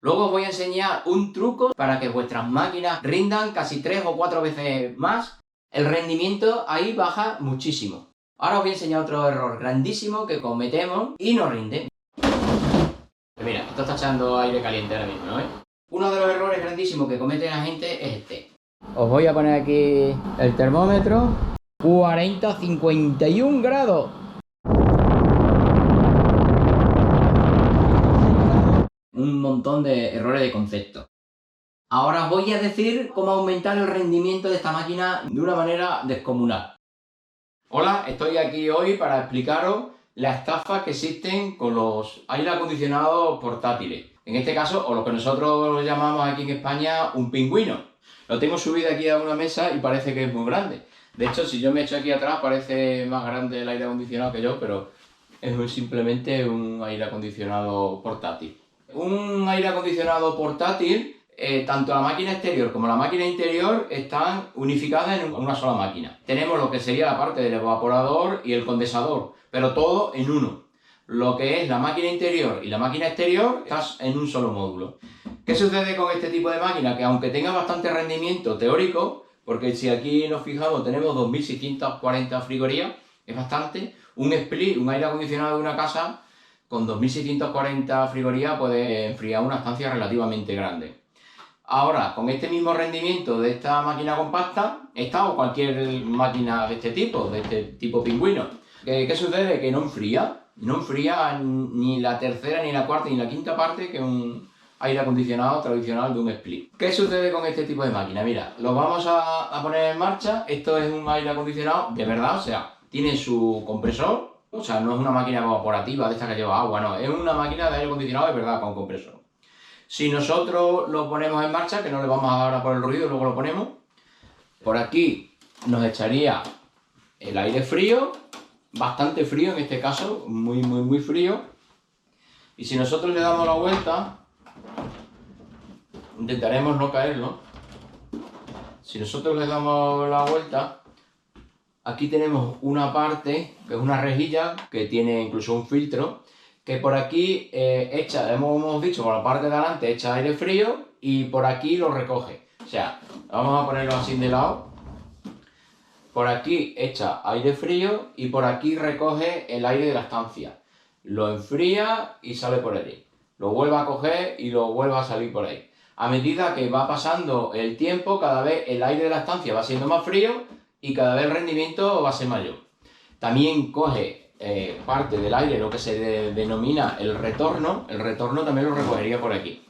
Luego os voy a enseñar un truco para que vuestras máquinas rindan casi 3 o 4 veces más. El rendimiento ahí baja muchísimo. Ahora os voy a enseñar otro error grandísimo que cometemos y no rinde. Mira, esto está echando aire caliente ahora mismo, ¿no? Uno de los errores grandísimos que comete la gente es este. Os voy a poner aquí el termómetro. 51 grados. Un montón de errores de concepto. Ahora os voy a decir cómo aumentar el rendimiento de esta máquina de una manera descomunal. Hola, estoy aquí hoy para explicaros las estafas que existen con los aire acondicionados portátiles. En este caso, o lo que nosotros llamamos aquí en España un pingüino. Lo tengo subido aquí a una mesa y parece que es muy grande. De hecho, si yo me echo aquí atrás parece más grande el aire acondicionado que yo, pero es simplemente un aire acondicionado portátil. Un aire acondicionado portátil, tanto la máquina exterior como la máquina interior están unificadas en una sola máquina. Tenemos lo que sería la parte del evaporador y el condensador, pero todo en uno. Lo que es la máquina interior y la máquina exterior están en un solo módulo. ¿Qué sucede con este tipo de máquina? Que aunque tenga bastante rendimiento teórico, porque si aquí nos fijamos tenemos 2640 frigorías, es bastante. Un split, un aire acondicionado de una casa, con 2640 frigorías puede enfriar una estancia relativamente grande. Ahora, con este mismo rendimiento de esta máquina compacta, esta o cualquier máquina de este tipo pingüino, ¿qué sucede? Que no enfría. No enfría ni la tercera, ni la cuarta, ni la quinta parte que un aire acondicionado tradicional de un split. ¿Qué sucede con este tipo de máquina? Mira, lo vamos a poner en marcha. Esto es un aire acondicionado de verdad, o sea, tiene su compresor. O sea, no es una máquina evaporativa de esta que lleva agua, no. Es una máquina de aire acondicionado de verdad con compresor. Si nosotros lo ponemos en marcha, que no le vamos a dar ahora por el ruido, luego lo ponemos, por aquí nos echaría el aire frío, bastante frío en este caso, muy frío. Y si nosotros le damos la vuelta, intentaremos no caerlo. Si nosotros le damos la vuelta, aquí tenemos una parte, que es una rejilla, que tiene incluso un filtro, que por aquí hemos dicho, por la parte de adelante echa aire frío y por aquí lo recoge. O sea, vamos a ponerlo así de lado. Por aquí echa aire frío y por aquí recoge el aire de la estancia. Lo enfría y sale por allí. Lo vuelve a coger y lo vuelve a salir por ahí. A medida que va pasando el tiempo, cada vez el aire de la estancia va siendo más frío y cada vez el rendimiento va a ser mayor. También coge parte del aire, lo que se denomina el retorno también lo recogería por aquí.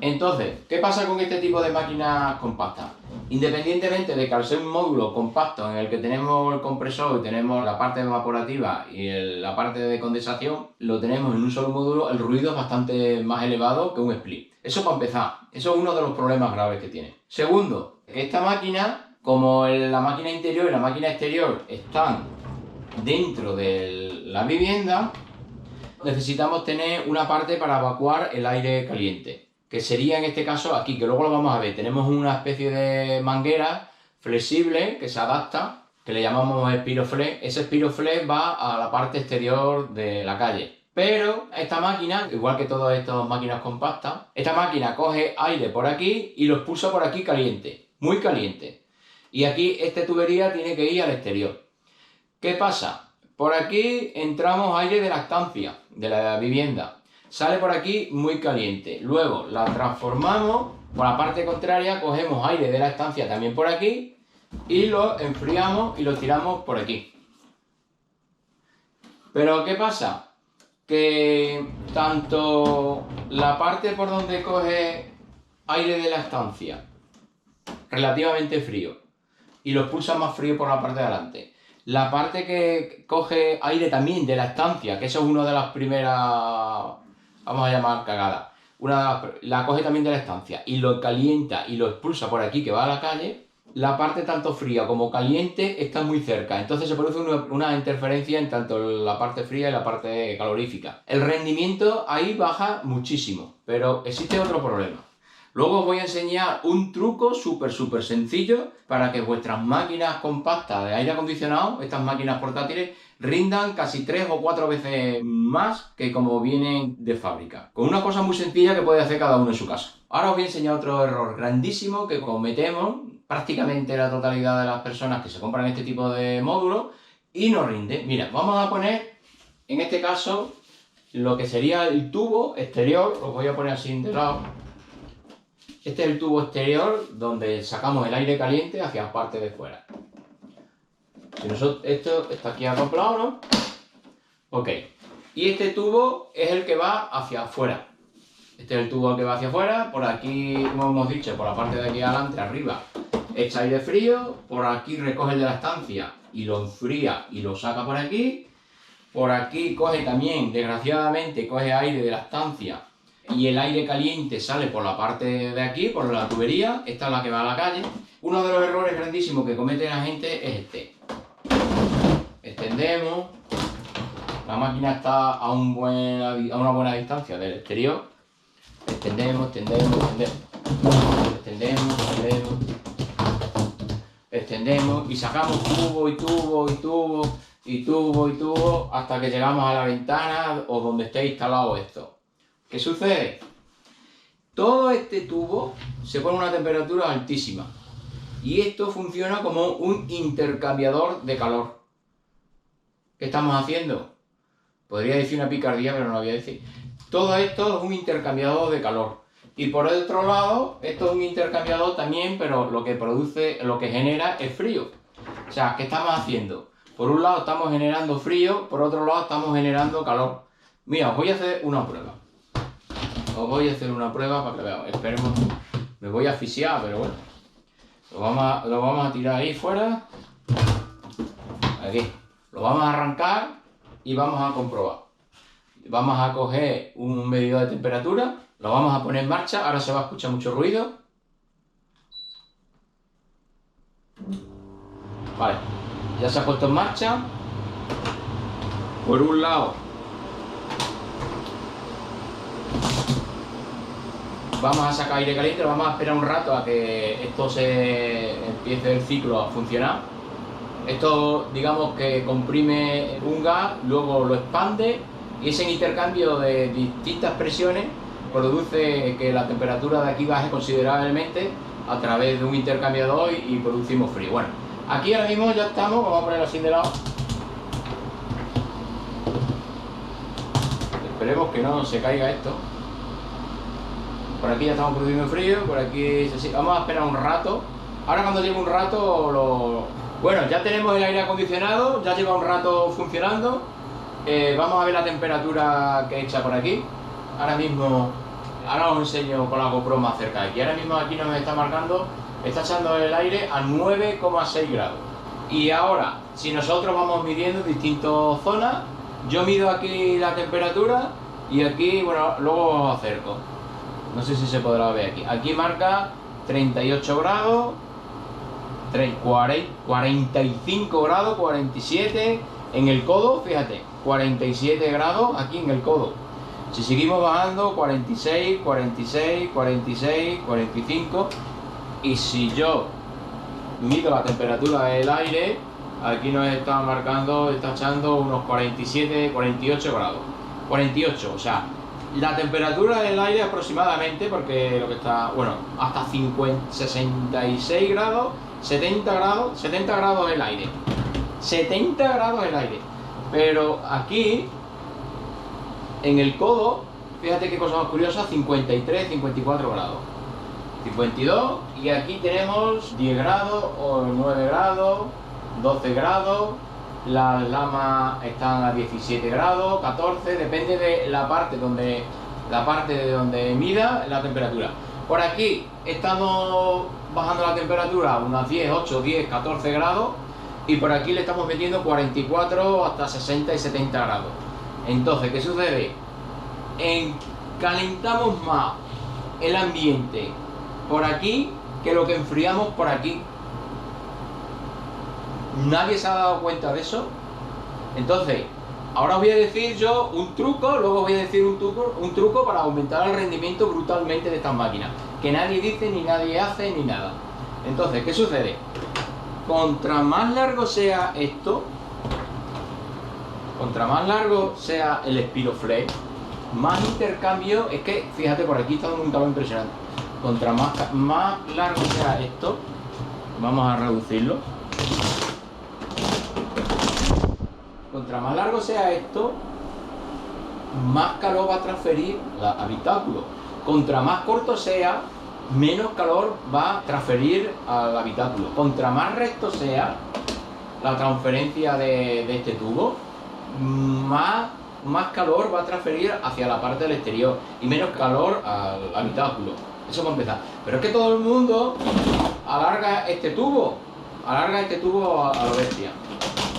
Entonces, ¿qué pasa con este tipo de máquinas compactas? Independientemente de que al ser un módulo compacto en el que tenemos el compresor y tenemos la parte evaporativa y la parte de condensación, lo tenemos en un solo módulo, el ruido es bastante más elevado que un split. Eso para empezar, eso es uno de los problemas graves que tiene. Segundo, esta máquina, como la máquina interior y la máquina exterior están dentro de la vivienda, necesitamos tener una parte para evacuar el aire caliente, que sería en este caso aquí, que luego lo vamos a ver. Tenemos una especie de manguera flexible que se adapta, que le llamamos Spiroflex. Ese Spiroflex va a la parte exterior de la calle. Pero esta máquina, igual que todas estas máquinas compactas, esta máquina coge aire por aquí y lo expulsa por aquí caliente, muy caliente. Y aquí esta tubería tiene que ir al exterior. ¿Qué pasa? Por aquí entramos aire de la estancia, de la vivienda. Sale por aquí muy caliente. Luego la transformamos, por la parte contraria cogemos aire de la estancia también por aquí y lo enfriamos y lo tiramos por aquí. Pero ¿qué pasa? Que tanto la parte por donde coge aire de la estancia, relativamente frío, y lo expulsa más frío por la parte de adelante, la parte que coge aire también de la estancia, que eso es una de las primeras, vamos a llamar cagadas, la coge también de la estancia y lo calienta y lo expulsa por aquí que va a la calle, la parte tanto fría como caliente está muy cerca, entonces se produce una interferencia en tanto la parte fría y la parte calorífica. El rendimiento ahí baja muchísimo, pero existe otro problema. Luego os voy a enseñar un truco súper sencillo para que vuestras máquinas compactas de aire acondicionado, estas máquinas portátiles, rindan casi 3 o 4 veces más que como vienen de fábrica. Con una cosa muy sencilla que puede hacer cada uno en su casa. Ahora os voy a enseñar otro error grandísimo que cometemos prácticamente la totalidad de las personas que se compran este tipo de módulos y no rinde. Mira, vamos a poner, en este caso, lo que sería el tubo exterior. Os voy a poner así de lado. Este es el tubo exterior donde sacamos el aire caliente hacia la parte de fuera. Si nosotros, esto está aquí acoplado, ¿no? Ok. Y este tubo es el que va hacia afuera. Este es el tubo que va hacia afuera. Por aquí, como hemos dicho, por la parte de aquí adelante, arriba, echa aire frío. Por aquí recoge el de la estancia y lo enfría y lo saca por aquí. Por aquí coge también, desgraciadamente, coge aire de la estancia y el aire caliente sale por la parte de aquí, por la tubería. Esta es la que va a la calle. Uno de los errores grandísimos que comete la gente es este. Extendemos. La máquina está a una buena distancia del exterior. Extendemos. Extendemos y sacamos tubo hasta que llegamos a la ventana o donde esté instalado esto. ¿Qué sucede? Todo este tubo se pone a una temperatura altísima y esto funciona como un intercambiador de calor. ¿Qué estamos haciendo? Podría decir una picardía, pero no lo voy a decir. Todo esto es un intercambiador de calor. Y por el otro lado, esto es un intercambiador también, pero lo que genera es frío. O sea, ¿qué estamos haciendo? Por un lado estamos generando frío, por otro lado estamos generando calor. Mira, os voy a hacer una prueba. Para que veáis. Esperemos. Me voy a asfixiar, pero bueno. Lo vamos a tirar ahí fuera. Aquí. Lo vamos a arrancar y vamos a comprobar. Vamos a coger un medidor de temperatura. Lo vamos a poner en marcha. Ahora se va a escuchar mucho ruido. Vale. Ya se ha puesto en marcha. Por un lado, vamos a sacar aire caliente, vamos a esperar un rato a que esto se empiece el ciclo a funcionar. Esto, digamos que comprime un gas, luego lo expande y ese intercambio de distintas presiones produce que la temperatura de aquí baje considerablemente a través de un intercambiador y producimos frío. Bueno, aquí ahora mismo ya estamos, vamos a ponerlo así de lado. Esperemos que no se caiga esto. Por aquí ya estamos produciendo frío, por aquí... Vamos a esperar un rato. Ahora cuando lleve un rato Bueno, ya tenemos el aire acondicionado, ya lleva un rato funcionando. Vamos a ver la temperatura que echa por aquí. Ahora os enseño con la GoPro más cerca de aquí. Ahora mismo aquí nos está marcando, está echando el aire a 9,6 grados. Y ahora, si nosotros vamos midiendo distintas zonas, yo mido aquí la temperatura y aquí, bueno, luego os acerco. No sé si se podrá ver aquí. Aquí marca 38 grados, 45 grados, 47. En el codo, fíjate, 47 grados aquí en el codo. Si seguimos bajando, 46, 46, 46, 45. Y si yo mido la temperatura del aire, aquí nos está marcando, está echando unos 47, 48 grados. 48, o sea, la temperatura del aire aproximadamente, porque lo que está, bueno, hasta 66 grados, 70 grados el aire. 70 grados el aire. Pero aquí, en el codo, fíjate qué cosa más curiosa, 53, 54 grados. 52, y aquí tenemos 10 grados, o 9 grados, 12 grados. Las lamas están a 17 grados, 14, depende de la parte de donde mida la temperatura. Por aquí estamos bajando la temperatura a unas 10, 8, 10, 14 grados y por aquí le estamos metiendo 44 hasta 60 y 70 grados. Entonces, ¿qué sucede? Calentamos más el ambiente por aquí que lo que enfriamos por aquí. ¿Nadie se ha dado cuenta de eso? Entonces, Ahora os voy a decir yo un truco, luego voy a decir un truco para aumentar el rendimiento brutalmente de estas máquinas, que nadie dice, ni nadie hace, ni nada. Entonces, ¿qué sucede? Contra más largo sea esto, contra más largo sea el Spiroflex, más intercambio, es que, fíjate, por aquí está dando un calor impresionante. Contra más largo sea esto, vamos a reducirlo. Contra más largo sea esto, más calor va a transferir el habitáculo. Contra más corto sea, menos calor va a transferir al habitáculo. Contra más recto sea la transferencia de este tubo, más calor va a transferir hacia la parte del exterior y menos calor al habitáculo. Eso va a empezar. Pero es que todo el mundo alarga este tubo a lo bestia.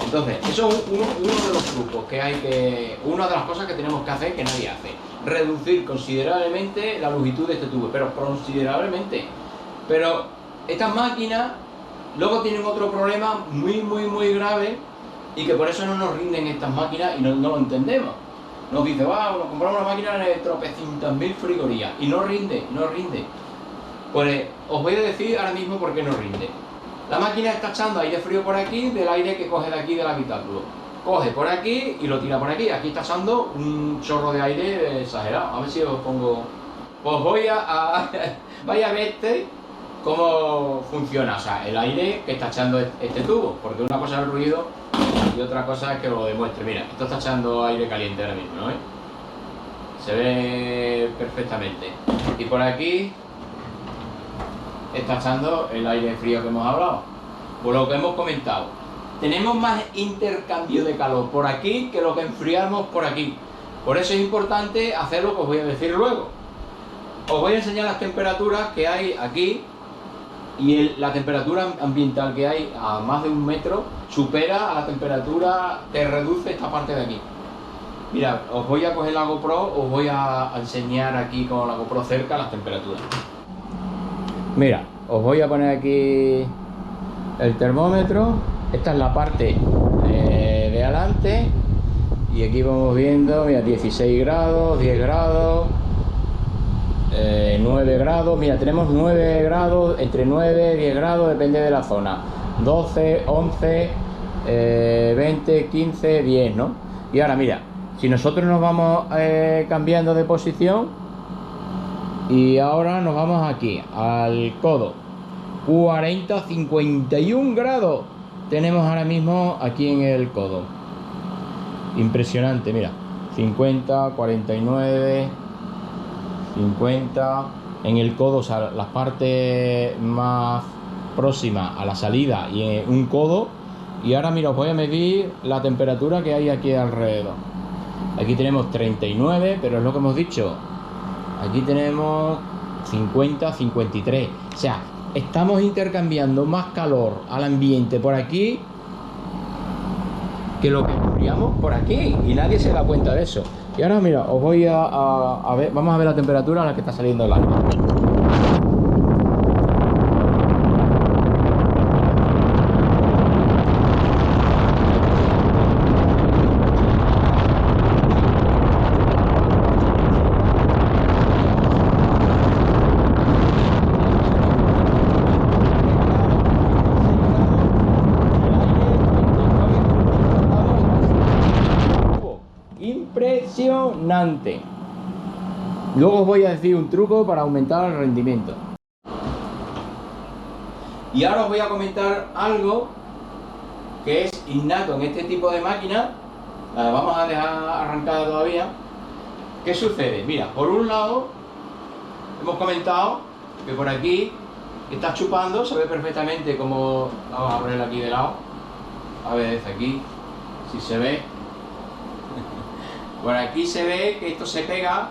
Entonces, eso es uno de los trucos que hay que... Una de las cosas que tenemos que hacer que nadie hace. Reducir considerablemente la longitud de este tubo, pero considerablemente. Pero estas máquinas luego tienen otro problema muy grave y que por eso no nos rinden estas máquinas y no lo entendemos. Nos dice, nos compramos una máquina de tropecientas mil frigorías y no rinde. Pues os voy a decir ahora mismo por qué no rinde. La máquina está echando aire frío por aquí del aire que coge de aquí del habitáculo. Coge por aquí y lo tira por aquí. Aquí está echando un chorro de aire exagerado. A ver si os pongo... Pues vaya a ver cómo funciona. O sea, el aire que está echando este tubo. Porque una cosa es el ruido y otra cosa es que lo demuestre. Mira, esto está echando aire caliente ahora mismo, ¿no? Se ve perfectamente. Y por aquí está echando el aire frío que hemos hablado. Por lo que hemos comentado, tenemos más intercambio de calor por aquí que lo que enfriamos por aquí. Por eso es importante hacer lo que os voy a decir luego. Os voy a enseñar las temperaturas que hay aquí y la temperatura ambiental que hay a más de 1 metro supera a la temperatura que reduce esta parte de aquí. Mira, os voy a coger la GoPro, os voy a enseñar aquí con la GoPro cerca las temperaturas. Mira, os voy a poner aquí el termómetro. Esta es la parte de adelante y aquí vamos viendo, mira, 16 grados, 10 grados, 9 grados. Mira, tenemos 9 grados, entre 9 y 10 grados, depende de la zona. 12, 11, 20, 15, 10, ¿no? Y ahora mira, si nosotros nos vamos cambiando de posición y ahora nos vamos aquí al codo, 40, 51 grados tenemos ahora mismo aquí en el codo. Impresionante, mira, 50, 49, 50 en el codo, o sea, las partes más próximas a la salida y en un codo. Y ahora mira, os voy a medir la temperatura que hay aquí alrededor. Aquí tenemos 39, pero es lo que hemos dicho, aquí tenemos 50, 53. O sea, estamos intercambiando más calor al ambiente por aquí que lo que enfriamos por aquí y nadie se da cuenta de eso. Y ahora mira, os voy a ver, vamos a ver la temperatura a la que está saliendo el aire. Impresionante. Luego os voy a decir un truco para aumentar el rendimiento. Y ahora os voy a comentar algo que es innato en este tipo de máquinas. La vamos a dejar arrancada todavía. ¿Qué sucede? Mira, por un lado hemos comentado que por aquí está chupando, se ve perfectamente como... Vamos a ponerlo aquí de lado, a ver desde aquí si se ve. Por aquí se ve que esto se pega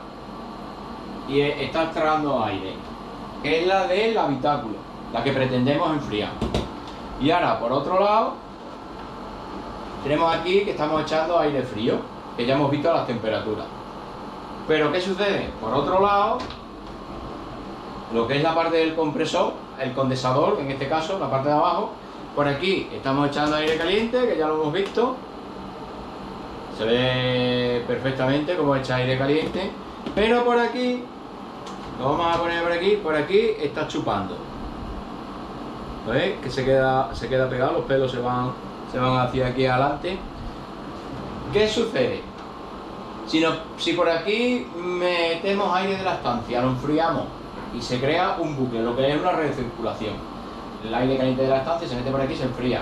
y está tragando aire, que es la del habitáculo, la que pretendemos enfriar. Y ahora por otro lado tenemos aquí que estamos echando aire frío, que ya hemos visto las temperaturas. Pero ¿qué sucede? Por otro lado, lo que es la parte del compresor, el condensador, en este caso, la parte de abajo, por aquí estamos echando aire caliente, que ya lo hemos visto. Se ve perfectamente cómo echa aire caliente, pero por aquí, lo vamos a poner por aquí está chupando. ¿Veis? Que se queda pegado, los pelos se van hacia aquí adelante. ¿Qué sucede? Si por aquí metemos aire de la estancia, lo enfriamos y se crea un bucle, lo que es una recirculación. El aire caliente de la estancia se mete por aquí y se enfría.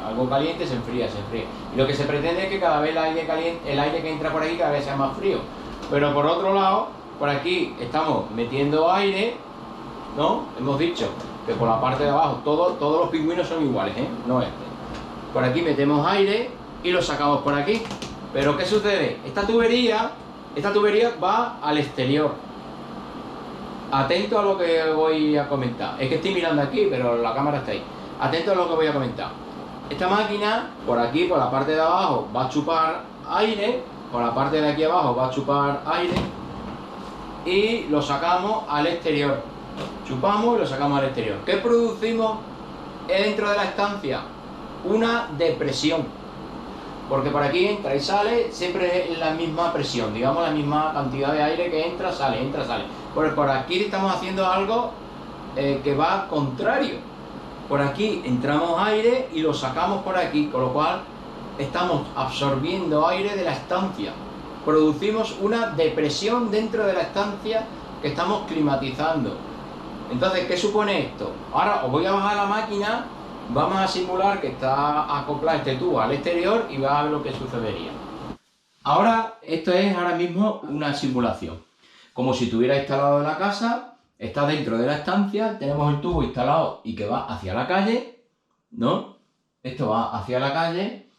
Algo caliente se enfría. Y lo que se pretende es que cada vez el aire que entra por aquí cada vez sea más frío. Pero por otro lado, por aquí estamos metiendo aire, ¿no? Hemos dicho que por la parte de abajo todos los pingüinos son iguales, ¿eh? No este. Por aquí metemos aire y lo sacamos por aquí. Pero ¿qué sucede? Esta tubería va al exterior. Atento a lo que voy a comentar. Es que estoy mirando aquí, pero la cámara está ahí. Atento a lo que voy a comentar. Esta máquina, por aquí, por la parte de abajo, va a chupar aire. Por la parte de aquí abajo va a chupar aire. Y lo sacamos al exterior. Chupamos y lo sacamos al exterior. ¿Qué producimos dentro de la estancia? Una depresión. Porque por aquí entra y sale siempre la misma presión, digamos la misma cantidad de aire que entra, sale. Pues por aquí estamos haciendo algo que va contrario. Por aquí entramos aire y lo sacamos por aquí, con lo cual estamos absorbiendo aire de la estancia. Producimos una depresión dentro de la estancia que estamos climatizando. Entonces, ¿qué supone esto? Ahora os voy a bajar la máquina. Vamos a simular que está acoplado este tubo al exterior y va a ver lo que sucedería. Ahora, esto es ahora mismo una simulación. Como si estuviera instalado en la casa, está dentro de la estancia, tenemos el tubo instalado y que va hacia la calle, ¿no? Esto va hacia la calle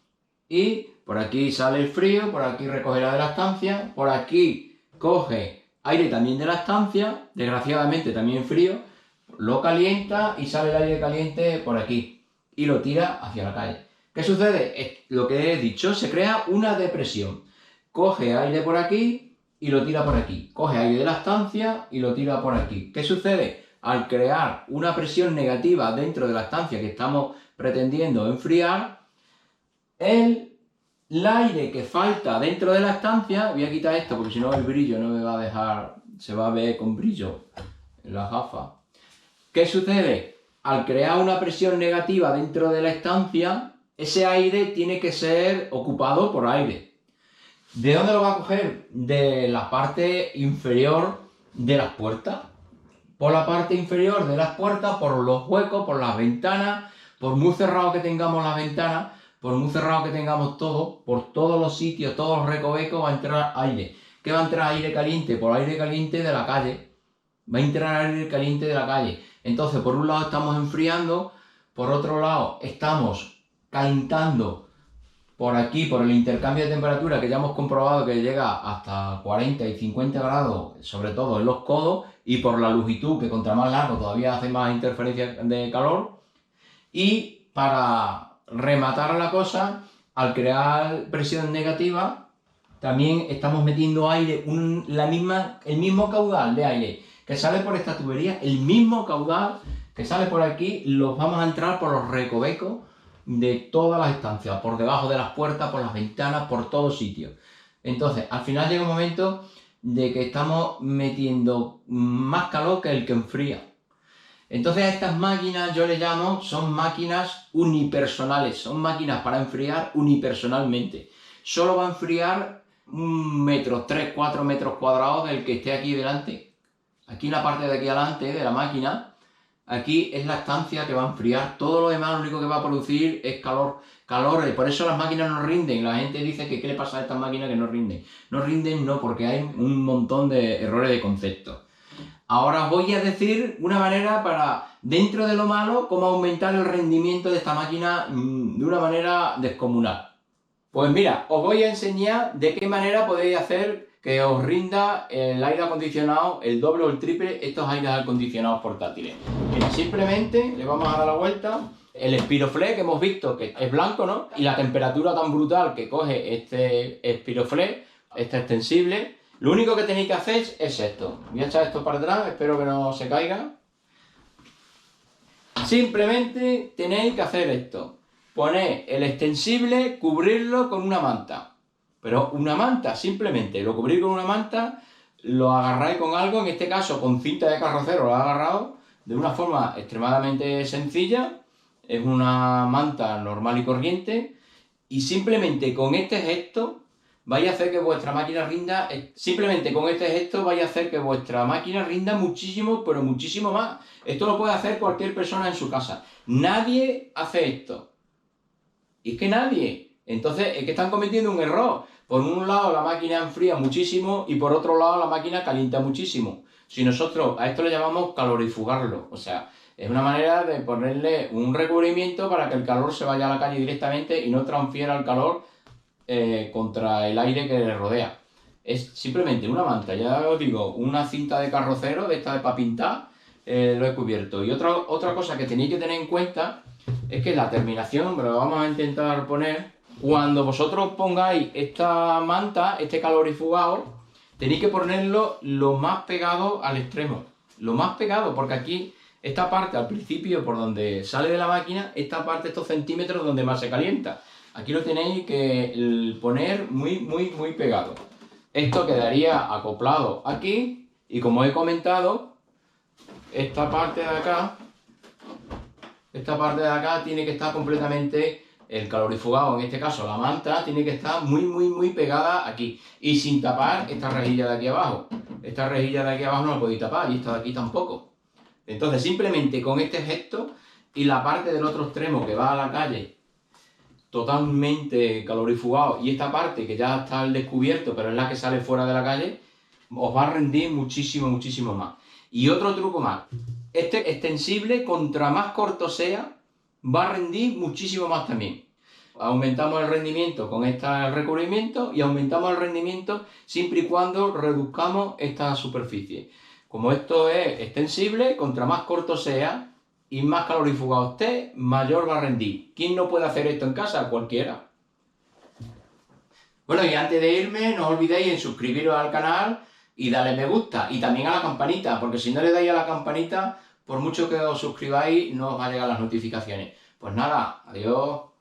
y por aquí sale el frío, por aquí recoge la de la estancia, por aquí coge aire también de la estancia, desgraciadamente también frío, lo calienta y sale el aire caliente por aquí y lo tira hacia la calle. ¿Qué sucede? Lo que he dicho, se crea una depresión. Coge aire por aquí y lo tira por aquí. Coge aire de la estancia y lo tira por aquí. ¿Qué sucede? Al crear una presión negativa dentro de la estancia que estamos pretendiendo enfriar, el aire que falta dentro de la estancia, voy a quitar esto porque si no el brillo no me va a dejar, se va a ver con brillo en las gafas. ¿Qué sucede? Al crear una presión negativa dentro de la estancia, ese aire tiene que ser ocupado por aire. ¿De dónde lo va a coger? De la parte inferior de las puertas. Por la parte inferior de las puertas, por los huecos, por las ventanas, por muy cerrado que tengamos las ventanas, por muy cerrado que tengamos todo, por todos los sitios, todos los recovecos va a entrar aire. ¿Qué va a entrar aire caliente? Por aire caliente de la calle. Va a entrar aire caliente de la calle. Entonces, por un lado estamos enfriando, por otro lado estamos calentando por aquí, por el intercambio de temperatura que ya hemos comprobado que llega hasta 40 y 50 grados, sobre todo en los codos, y por la longitud, que contra más largo todavía hace más interferencia de calor. Y para rematar la cosa, al crear presión negativa, también estamos metiendo aire, el mismo caudal de aire que sale por esta tubería, el mismo caudal que sale por aquí, los vamos a entrar por los recovecos de todas las estancias, por debajo de las puertas, por las ventanas, por todos sitios. Entonces, al final llega un momento de que estamos metiendo más calor que el que enfría. Entonces a estas máquinas yo le llamo, son máquinas unipersonales, son máquinas para enfriar unipersonalmente. Solo va a enfriar 1 metro, 3, 4 metros cuadrados del que esté aquí delante. Aquí en la parte de aquí adelante de la máquina, aquí es la estancia que va a enfriar. Todo lo demás lo único que va a producir es calor. Y por eso las máquinas no rinden. La gente dice que qué le pasa a estas máquinas que no rinden. No rinden no, porque hay un montón de errores de concepto. Ahora os voy a decir una manera para, dentro de lo malo, cómo aumentar el rendimiento de esta máquina de una manera descomunal. Pues mira, os voy a enseñar de qué manera podéis hacer que os rinda el aire acondicionado, el doble o el triple, estos aires acondicionados portátiles. Mira, simplemente le vamos a dar la vuelta. El Spiroflex que hemos visto que es blanco, ¿no? Y la temperatura tan brutal que coge este Spiroflex, este extensible. Lo único que tenéis que hacer es esto. Voy a echar esto para atrás, espero que no se caiga. Simplemente tenéis que hacer esto. Poner el extensible, cubrirlo con una manta. Pero una manta, simplemente lo cubrís con una manta, lo agarráis con algo, en este caso con cinta de carrocero lo he agarrado de una forma extremadamente sencilla. Es una manta normal y corriente, y simplemente con este gesto vais a hacer que vuestra máquina rinda, muchísimo, pero muchísimo más. Esto lo puede hacer cualquier persona en su casa. Nadie hace esto. Y es que nadie. Entonces es que están cometiendo un error. Por un lado la máquina enfría muchísimo y por otro lado la máquina calienta muchísimo. Si nosotros a esto le llamamos calorifugarlo, o sea, es una manera de ponerle un recubrimiento para que el calor se vaya a la calle directamente y no transfiera el calor contra el aire que le rodea. Es simplemente una manta, ya os digo, una cinta de carrocero, de esta de para pintar, lo he cubierto. Y otra cosa que tenéis que tener en cuenta es que la terminación, pero lo vamos a intentar poner, cuando vosotros pongáis esta manta, este calorifugado, tenéis que ponerlo lo más pegado al extremo. Lo más pegado, porque aquí, esta parte al principio, por donde sale de la máquina, esta parte, estos centímetros donde más se calienta. Aquí lo tenéis que poner muy pegado. Esto quedaría acoplado aquí, y como he comentado, esta parte de acá tiene que estar completamente, el calorifugado, en este caso la manta, tiene que estar muy pegada aquí. Y sin tapar esta rejilla de aquí abajo. Esta rejilla de aquí abajo no la podéis tapar, y esta de aquí tampoco. Entonces simplemente con este gesto y la parte del otro extremo que va a la calle totalmente calorifugado, y esta parte que ya está al descubierto, pero es la que sale fuera de la calle, os va a rendir muchísimo más. Y otro truco más, este extensible, contra más corto sea, va a rendir muchísimo más también. Aumentamos el rendimiento con este recubrimiento y aumentamos el rendimiento siempre y cuando reduzcamos esta superficie. Como esto es extensible, contra más corto sea y más calorifugado esté, mayor va a rendir. ¿Quién no puede hacer esto en casa? Cualquiera. Bueno, y antes de irme, no os olvidéis en suscribiros al canal y darle me gusta, y también a la campanita, porque si no le dais a la campanita, por mucho que os suscribáis, no os van a llegar las notificaciones. Pues nada, adiós.